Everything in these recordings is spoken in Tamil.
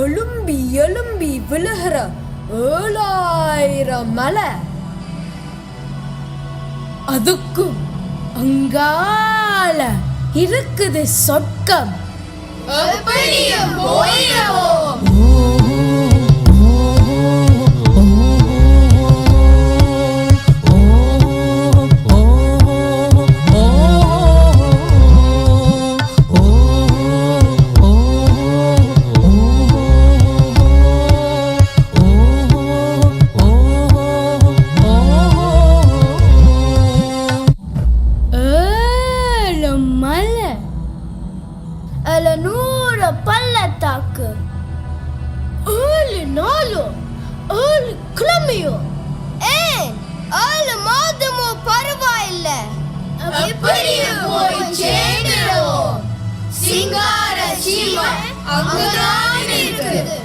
எழும்பி எழும்பி விழுகிற 7000 மலை. அதுக்கும் அங்கால இருக்குது சொர்க்கம். பள்ளத்தாக்கு 7 நாளும் 7 கிழமையும் 7 மாதமும் பரவாயில்ல. எப்படியும் போய் சேர்ந்துடுவோம். சிங்கார சீமை அங்கதான் இருக்குது.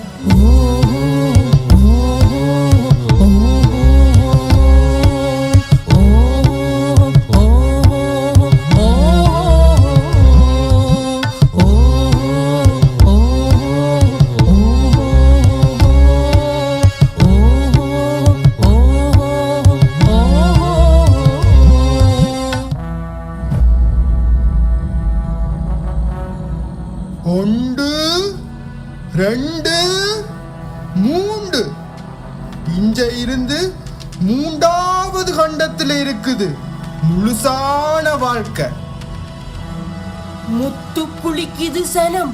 ஒன்று 2 3 இஞ்ச இருந்து 3வது கண்டத்தில் இருக்குது முழுசான வாழ்க்கை. முத்து குளிக்குது சனம்,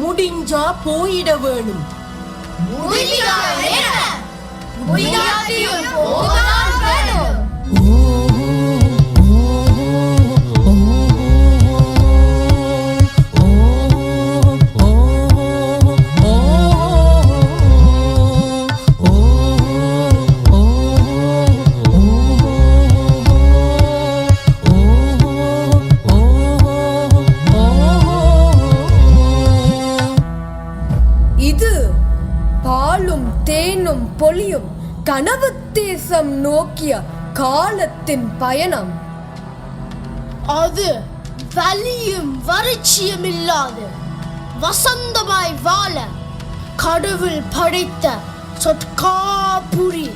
முடிஞ்சா போயிட வேணும். பாலும் தேனும் பொலியும் கனவு தேசம் நோக்கிய காலத்தின் பயணம். அது வலியும் வறட்சியும் இல்லாத வசந்தமாய் வாழ கடவுள் படைத்த சொற்காபுரி.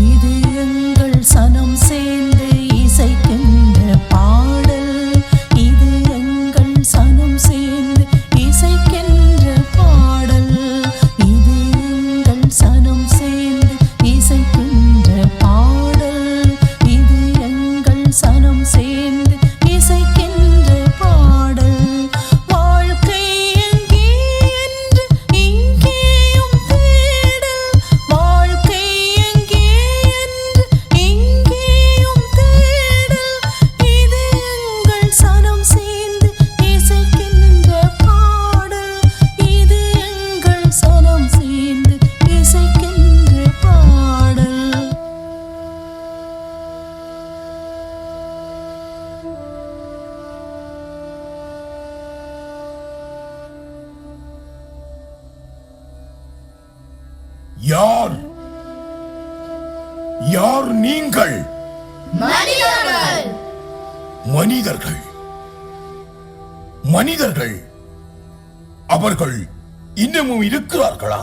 இது எங்கள் சனம் சேர்ந்து இசைக்கின்ற பாடல். இது எங்கள் சனம் சேர்ந்து இசைக்கின்ற பாடல். இது எங்கள் சனம் சேர்ந்து இசைக்கின்ற பாடல். இது எங்கள் சனம் சேர்ந்து இசைக்கின்ற பாடல். வாழ்க்கை எங்கே என்று இங்கேயும் தேடல். வாழ்க்கை எங்கே என்று இங்கேயும் தேடல். இது எங்கள் சனம் சேர்ந்து இசைக்கின்ற பாடல். இது எங்கள் சனம் சேர்ந்து இசைக்கின்ற பாடல். யார் யார் நீங்கள்? மனிதர்கள். மனிதர்கள் அவர்கள் இன்னமும் இருக்கிறார்களா?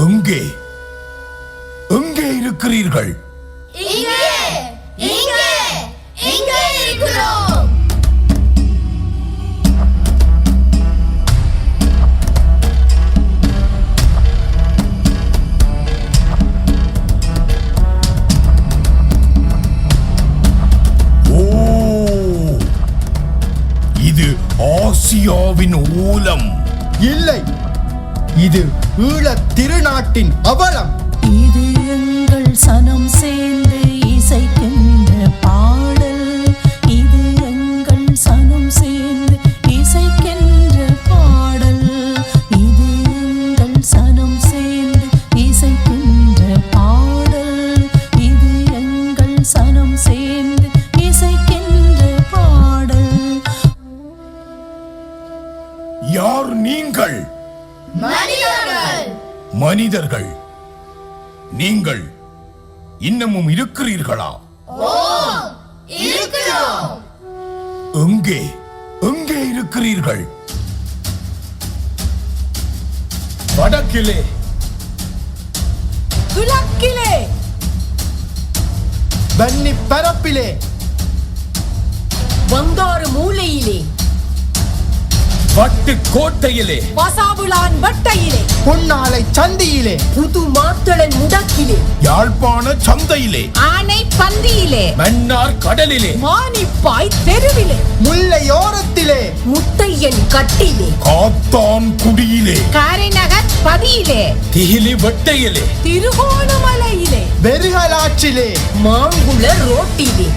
எங்கே எங்கே இருக்கிறீர்கள்? இது ஆசியாவின் ஊலம் இல்லை, இது ஈழத் திருநாட்டின் அவலம். இது எங்கள் சனம் சேர்ந்து இசைக்கின்ற பாடல். இது எங்கள் சனம் சேர்ந்து இசைக்கின்ற பாடல். இது எங்கள் சனம் சேர்ந்து இசைக்கின்ற பாடல். இது எங்கள் சனம் சேர்ந்து இசைக்கின்ற பாடல். யார் நீங்கள்? மனிதர்கள். நீங்கள் இன்னமும் இருக்கிறீர்களா? எங்கே எங்கே இருக்கிறீர்கள்? வடக்கிலே, கிழக்கிலே, வன்னி பரப்பிலே, வந்தாறு மூலையிலே, வட்டு கோட்டையிலே, பசாபுலான் வட்டையிலே, பொன்னாலை சந்தியிலே, புது மாத்தளன் முடக்கிலே, யாழ்ப்பாண சந்தையிலே, ஆனை பந்தியிலே, மன்னார் கடலிலே, மானிப்பாய் தெருவிலே, முல்லையோரத்திலே, முத்தையன் கட்டிலே, காத்தான் குடியிலே, காரைநகர் பதியிலே, திகிலி வெட்டையிலே, திருகோணமலையிலே, வெறுகலாற்றிலே, மாங்குள ரோட்டிலே,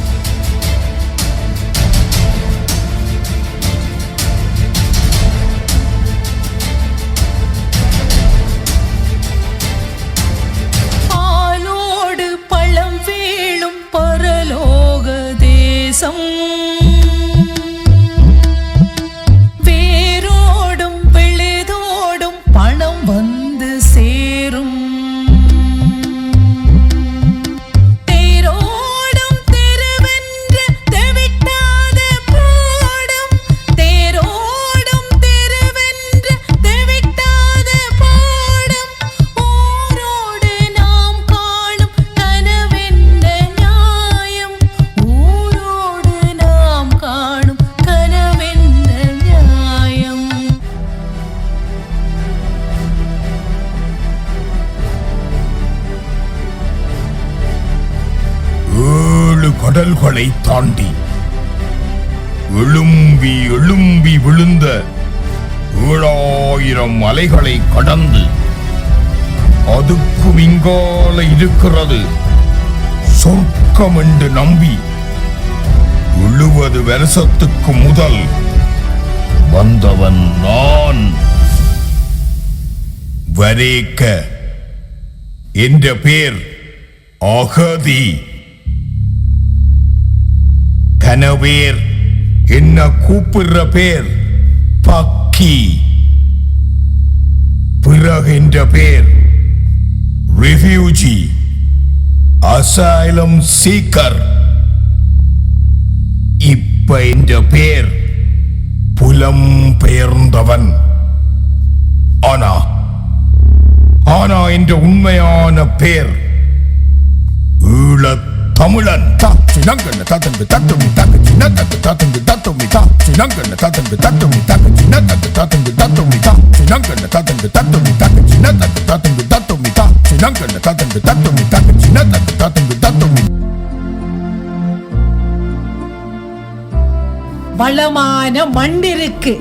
பாலோடு பழம் வேளும் பரலோக தேசம், வேரோடும் விழுதோடும் பணம் வந்து சேரும், தேரோடும் தெருவென்று தெவிட்டாத பாடும், தேரோடும் தெருவென்று தெவிட்டாத பாடும், ஊரோடு நாம் காணும் கனவென்ன நியாயம், ஊரோடு நாம் காணும் கனவென்ன நியாயம். ஏழு கடல்களை தாண்டி எழும்பி எழும்பி விழுந்த 7000 மலைகளை கடந்து அதுக்கும் இங்கால இருக்கிறது சொர்க்கம் என்று நம்பி 70 வருஷத்துக்கு முதல் வந்தவன் நான். வரேக்க என்ற பேர் அகதி. கனவேர் என்ன கூப்பிடுற பேர் பக்கி. பிறகின்ற பேர் ரிஃப்யூஜி, அசைலம் சீக்கர். இப்ப என்ற பேர் புலம் பெயர்ந்தவன். ஆனா என்ற உண்மையான பேர் ஈழத் தமிழன். சினங்கண்ண தத்தங்கு தத்துமி தக்கு சின்ன தத்து தத்தங்கு தத்துமி தா சினங்கண்ண தத்தங்கு தத்துமி தக்கு சின்ன தத்து தத்தங்கு தத்துமி தா சினங்கண்ண தத்தங்கு தத்துமி தக்கு சின்ன தத்து தத்தங்கு தத்துமி தா சினங்கண்ண தத்தங்கு தத்துமி தக்கு சின்ன தத்து தத்தங்கு தத்துமி. வளமான மண்ணிருக்கு,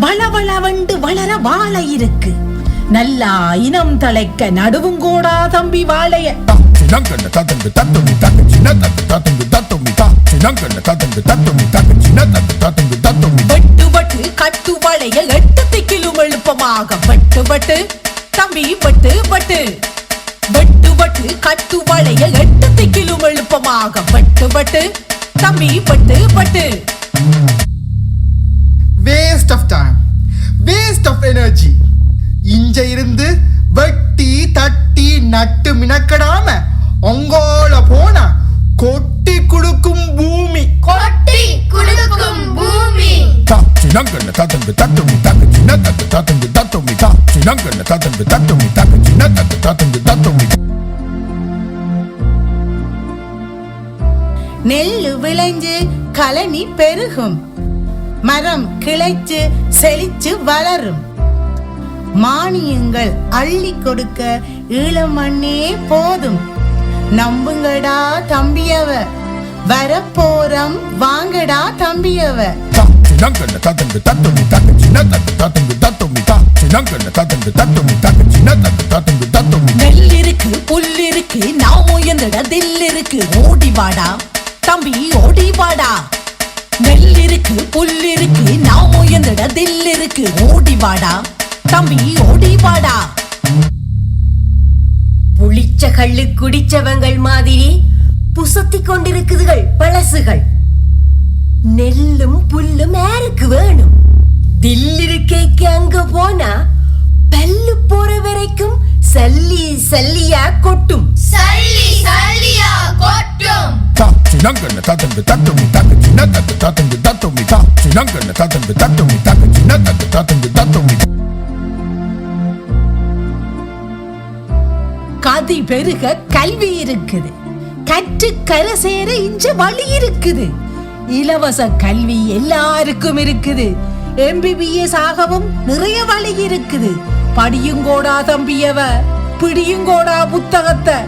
வளவளவண்டு வளர வாழை இருக்கு, நல்லா இனம் தழைக்க நடுவுங்கூடா தம்பி வாழைய. சினங்கண்ண தத்தங்கு தத்துமி தக்கு சின்ன தத்து தத்தங்கு தத்துமி தா சினங்கண்ண தத்தங்கு தத்துமி தக்கு சின்ன தத்து தத்தங்கு தத்துமி. வெட்டு வட்டு கட்டு வளைய 8 திக்கிலும் எழுப்பமாக வெட்டு வட்டு தம்பி வெட்டு வட்டு, வெட்டு வட்டு கட்டு வளைய 8 திக்கிலும் எழுப்பமாக வெட்டு வட்டு தம்பி வெட்டு வட்டு. Waste of time, waste of energy. இஞ்ச இருந்து வெட்டி தட்டி நட்டு மினக்கடாம ஒங்கோல போனா கொட்டி குடுக்கும் பூமி. கொட்டி குடுக்கும் பூமி. தா சினங்கண்ண தத்தங்கு தத்துமி தக்கு சின்ன தத்து தத்தங்கு தத்துமி தா சினங்கண்ண தத்தங்கு தத்துமி தக்கு சின்ன தத்து தத்தங்கு தத்துமி. நெல்லு விளைஞ்சு கலனி பெருகும், மரம் கிளைச்சு செழிச்சு வளரும், மானியங்கள் அள்ளி கொடுக்க ஈழமண்ணே போதும். நம்புங்கடா தம்பியவ, வரப்போறம் வாங்கடா தம்பியவ. தா சினங்கண்ண தத்தங்கு தத்துமி தக்கு சின்ன தத்து தத்தங்கு தத்துமி தா சினங்கண்ண தத்தங்கு தத்துமி தக்கு சின்ன தத்து தத்தங்கு தத்துமி. நெல் இருக்கு புல் இருக்கு நான் உயர்ந்திட தில் இருக்கு, ஓடி வாடா தம்பி ஓடி வாடா. நெல் இருக்கு புல் இருக்கு நான் உயர்ந்திட தில் இருக்கு, ஓடி வாடா தம்பி ஓடி வாடா. புளிச்ச கள்ளு குடிச்சவங்கள் மாதிரி புசத்தி கொண்டிருக்குதுகள் பழசுகள். நெல்லும் புல்லும் யாருக்கு வேணும்? தில்லிருக்கைக்கு அங்க போனா பல்லு போற வரைக்கும் சல்லி சல்லியா கொட்டும். சல்லி சல்லி ta chinangana tatanga tatumi taka china tatanga tatumi ta chinangana tatanga tatumi taka china tatanga tatumi. கதி பெருக கல்வி இருக்குது, கற்று கரை சேர இஞ்ச வழி இருக்குது. இலவச கல்வி எல்லாருக்கும் இருக்குது. MBBS ஆகவும் நிறைய வழி இருக்குது. படியுங்கோடா தம்பியவ, பிடியுங்கோடா புத்தகத்தை.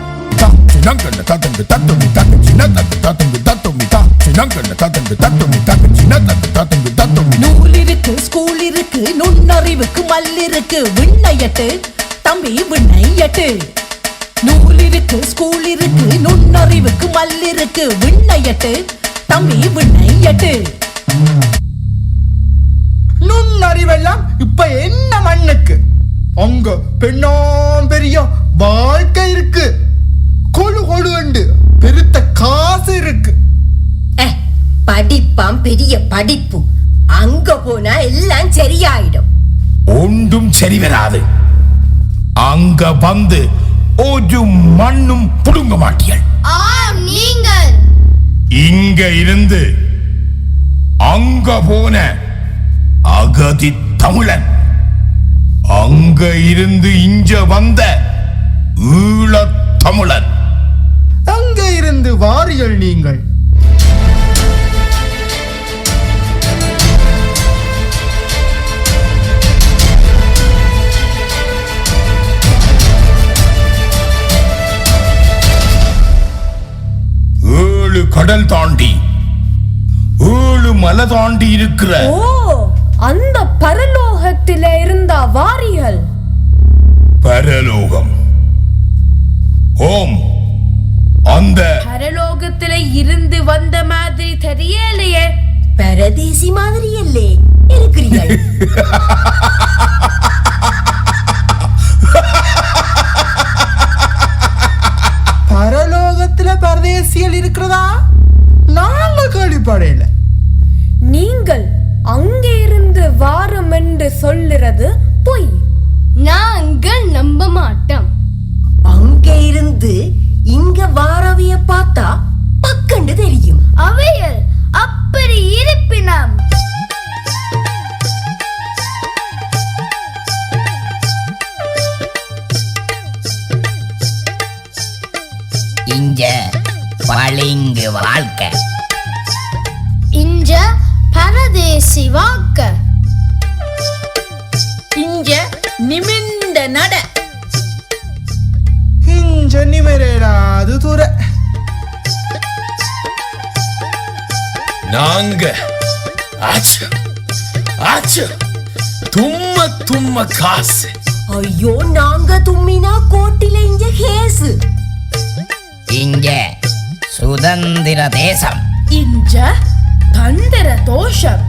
Chinangana tatanga tatumi taka china tatanga tatumi ta chinangana tatanga tatumi taka china tatanga tatumi. நூல் இருக்கு, ஸ்கூல் இருக்கு, நுண்ணறிவுக்கு மல்லிருக்கு. விண்ணையட்டு தம்பி விண்ணையட்டு. நூல் இருக்கு, ஸ்கூல் இருக்கு, நுண்ணறிவுக்கு மல்லிருக்கு. விண்ணையட்டு தம்பி விண்ணையட்டு. நுண்ணறிவெல்லாம் இப்ப என்ன மண்ணுக்கு? அங்க பெண்ணாம் பெரிய வாழ்க்கை இருக்கு, கொழு கொழுண்டு பெருத்த காசு இருக்கு. படிப்பாம் பெரிய படிப்பு, அங்க போனா எல்லாம் சரியாயிடும். ஒன்றும் சரி வராது. அங்க வந்து ஒரு மண்ணும் புடுங்க மாட்டியல். ஆம் நீங்கள். இங்க இருந்து அங்க போன அகதி தமிழன், அங்க இருந்து இஞ்ச வந்த ஈழத் தமிழன். அங்க இருந்து வாரியல் நீங்கள். ஏழு கடல் தாண்டி, ஏழு மலை தாண்டி இருக்கிற ஓ, அந்த பரலோகத்தில இருந்த வாரிகள். பரலோகம். ஓம், அந்த பரலோகத்தில இருந்து வந்த மாதிரி தெரியலையே. பரதேசி மாதிரி இல்லே இருக்கிறீர்கள். பரலோகத்துல பரதேசியல் இருக்கிறதா? நாங்க கேள்விப்படையில. நீங்கள் அங்கே இருந்து வாரம் என்று சொல்லுறது பொய். நாங்கள் நம்ப மாட்டோம். அங்க இருந்து இங்க வாரவிய பார்த்தா பக்கண்டு தெரியும். அவையல் அப்படி இருப்பினம் இஞ்ச பளிங்கு வாழ்க்கை, இஞ்ச பரதேசி வாக்க, இங்க நிமிந்த நட. இஞ்ச நிமிராது துற. நாங்க ஆச்சு ஆச்சு தும்ம தும்ம காசு. ஐயோ, நாங்க தும்மினா கோட்டில இஞ்ச கேசு. இங்க சுதந்திர தேசம், இஞ்ச தந்திர தோஷம்.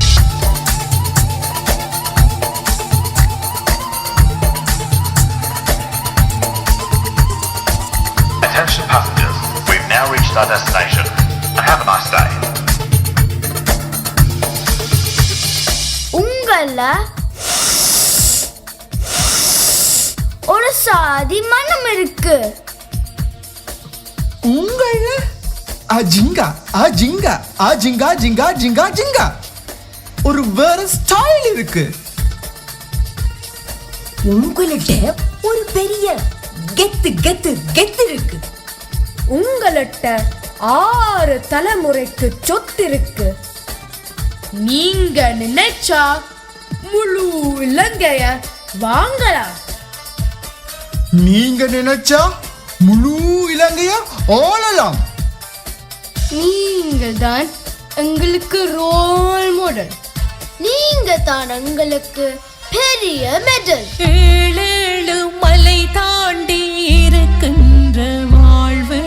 Attention passengers, we've now reached our destination. Have a nice day. உங்கள ஒரு சாதி மனம் இருக்கு. உங்கள அஜிங்கா அஜிங்கா அஜிங்கா ஜிங்கா ஜிங்கா ஜிங்கா ஒரு வேற ஸ்டைல் இருக்கு. உங்கள்கிட்ட ஒரு பெரிய கெத்து கெத்து கெத்து இருக்கு. உங்கள்கிட்ட 6 தலைமுறைக்கு சொத்து இருக்கு. நீங்க நினைச்சா முழு இலங்கைய வாங்கலாம். நீங்க நினைச்சா முழு இலங்கைய ஆளலாம். நீங்கள் தான் எங்களுக்கு ரோல் மாடல். நீங்க தான் எங்களுக்கு பெரிய மெடல். ஏழேழு மலை தாண்டி இருக்கின்ற வாழ்வு,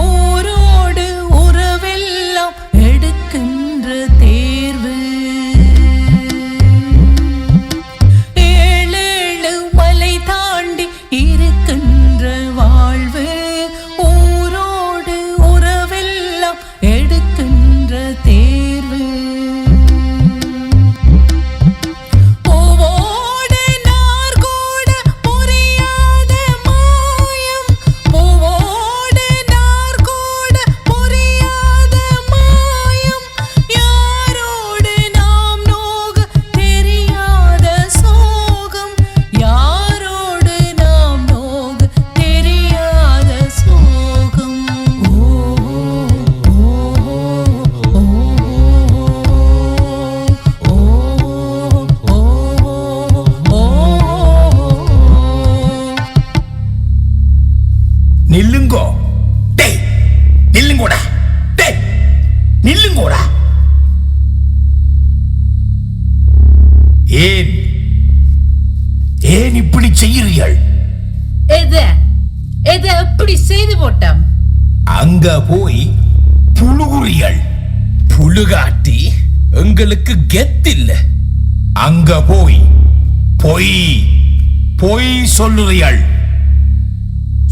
ஓரோடு உறவெல்லாம் எடுக்கின்ற தேர்வு. ஏழேழு மலை தாண்டி இருக்கின்ற வாழ்வு, ஊரோடு உறவெல்லாம் எடுக்கின்ற தேர்வு. ஏன் ஏன் இப்படி செய்கிறீர்கள்? எதை எப்படி செய்து போட்டோம்? அங்க போய் புழுகுறிகள். புழுகாட்டி எங்களுக்கு கெத்தில்ல. அங்க போய் பொய் பொய் சொல்லுறிகள்.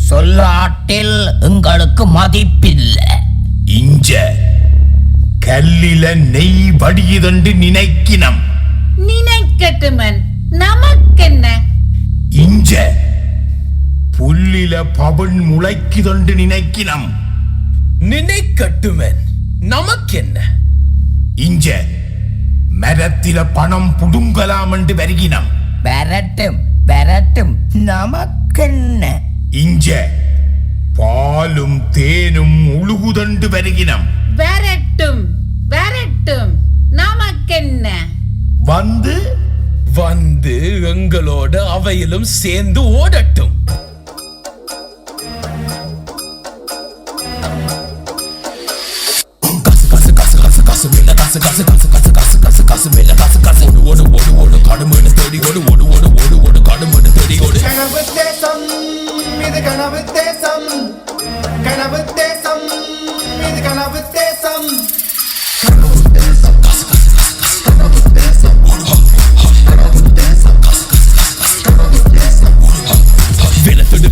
சொல்லாட்டில் எங்களுக்கு மதிப்பில்லை. இஞ்ச கல்லில நெய் வடியுதண்டு நினைக்கினம். நினைக்கட்டுமன், நமக்கென்ன? இஞ்ச புல்லில பவன் முளைக்குதொண்டு நினைக்கினம். நினைக்கட்டுமன், நமக்கென்ன? இஞ்ச மரத்தில பணம் புடுங்கலாம் என்று வருகினம். வரட்டும் வரட்டும், நமக்கென்ன? இஞ்ச பாலும் தேனும் உழுகுதண்டு வருகினம். வரட்டும் வரட்டும், நமக்கென்ன? வந்து வந்து எங்களோட அவையிலும் சேர்ந்து ஓடட்டும். கனவு தேசம் இது கனவு தேசம், கனவு தேசம் இது கனவு தேசம்.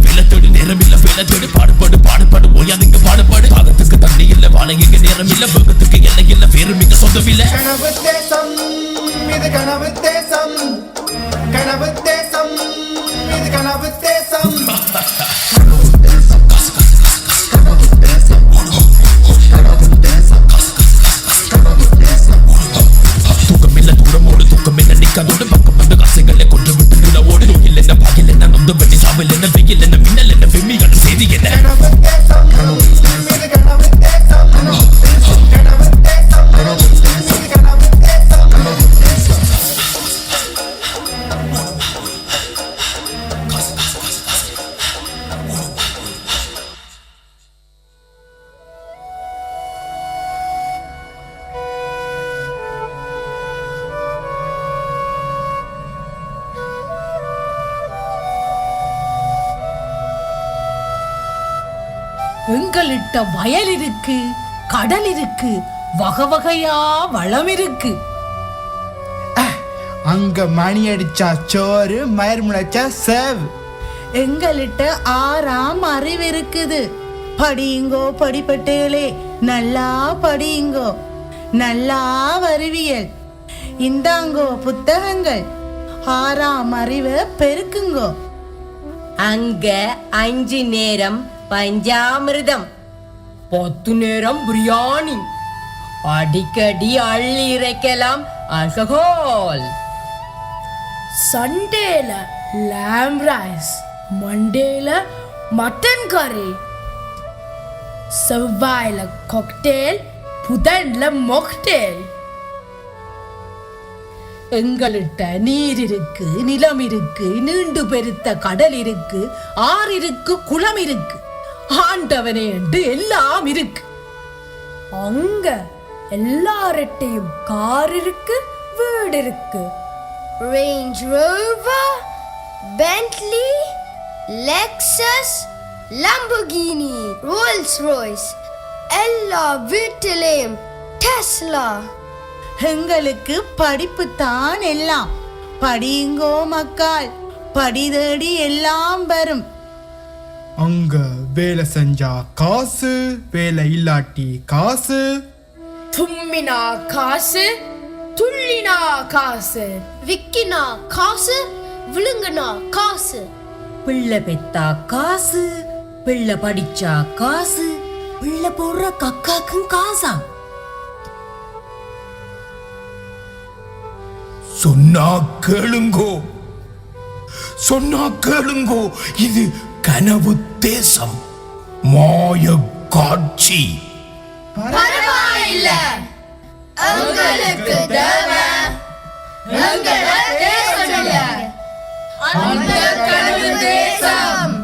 விலத்தோடு நேரமில்ல, வேலத்தோடு பாடுபாடு பாடுபாடு ஓயாதுங்க பாடுபாடு. பாகத்துக்கு தண்ணி இல்ல, வாழைங்க நேரம் இல்ல, வேகத்துக்கு எல்லை இல்ல, வேறு மிக சொந்தமில்ல. கனவு தேசம் இது கனவு தேசம், கனவு தேசம் இது கனவு தேசம். தூக்கமில்ல தூரமோடு, தூக்கமில்ல நிக்காதோடு, பக்கம் வந்து காசுகளை கொண்டு விட்டு நிலவோடு. நோயில் என்ன, பாயில் என்ன, நொந்து வெட்டி சாவில் என்ன, வெயில் என்ன, மின்னல் என்ன, வெம்மிகள் செய்தி என்ன. கனவு தேசம் இது கனவு தேசம், கனவு தேசம் இது கனவு தேசம். எங்களிட்ட வயல் இருக்கு, கடல் இருக்கு, வகை வகையா வளம் இருக்கு. அங்க மணி அடிச்சா சோறு, மயிர் முளைச்சா சேவ். எங்கள்கிட்ட 6ஆம் அறிவு இருக்குது. படியுங்கோ படிப்பட்டேளே, நல்லா படியுங்கோ, நல்லா வருவியல். இந்தாங்கோ புத்தகங்கள், 6ஆம் அறிவை பெருக்குங்கோ. அங்க 5 நேரம் பஞ்சாமிர்தம், 10 நேரம் பிரியாணி, அடிக்கடி அள்ளி இறைக்கலாம் ஆல்கஹால். சண்டேல lamb ரைஸ், மண்டேல மட்டன் கறி, செவ்வாயில காக்டெயில், புதன்ல மொக்டெயில். எங்கள்கிட்ட நீர் இருக்கு, நிலம் இருக்கு, நீண்டு பெருத்த கடல் இருக்கு, ஆறு இருக்கு, குளம் இருக்கு, ஆண்டவனே என்று எல்லாம் இருக்கு. அங்க எல்லார்ட்டையும் கார் இருக்கு, வீடு இருக்கு. Range Rover, Bentley, Lexus, Lamborghini, Rolls Royce, எல்லா வீட்டிலேயும் Tesla. எங்களுக்கு படிப்பு தான் எல்லாம். படியுங்கோ மக்கள், படி தேடி எல்லாம் வரும். அங்க வேலை செஞ்சா காசு, வேலை இல்லாட்டி காசு. தும்மினா காசு, துள்ளினா காசு. விக்கினா காசு, விழுங்கினா காசு. பிள்ளை பெத்தா காசு, பிள்ளை படிச்சா காசு, பிள்ளை போடுற கக்காக்கும் காசா. சொன்னா கேளுங்கோ, சொன்னா கேளுங்கோ, இது கனவு தேசம், மாய காட்சி. பரவாயில்ல, எங்களுக்கு தேவை எங்கள தேசம் இல்ல, அந்த கனவு தேசம்.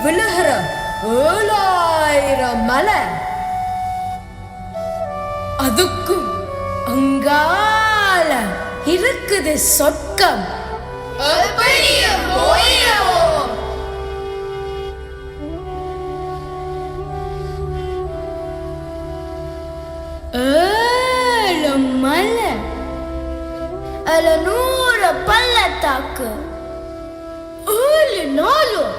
விழுகிற 7000 மலை. அதுக்கும் அங்கால இருக்குது சொர்க்கம். ஏழு மலை, 700 பள்ளத்தாக்கு, 7 நாளும்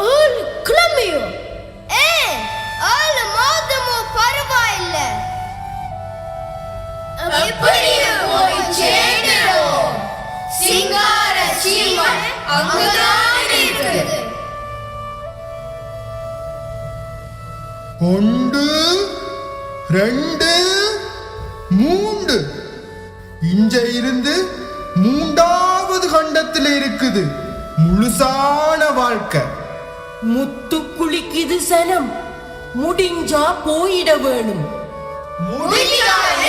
7 கிழமையும் 7 மாதமும் பரவாயில்ல. எப்படியும் போய் சேர்ந்துடும். சிங்கார சீமை அங்குதான் இருக்குது. 1 2 3 இஞ்ச இருந்து 3வது கண்டத்தில் இருக்குது முழுசான வாழ்க்கை. முத்து குளிக்குது சனம், முடிஞ்சா போயிட வேணும். முடியாது.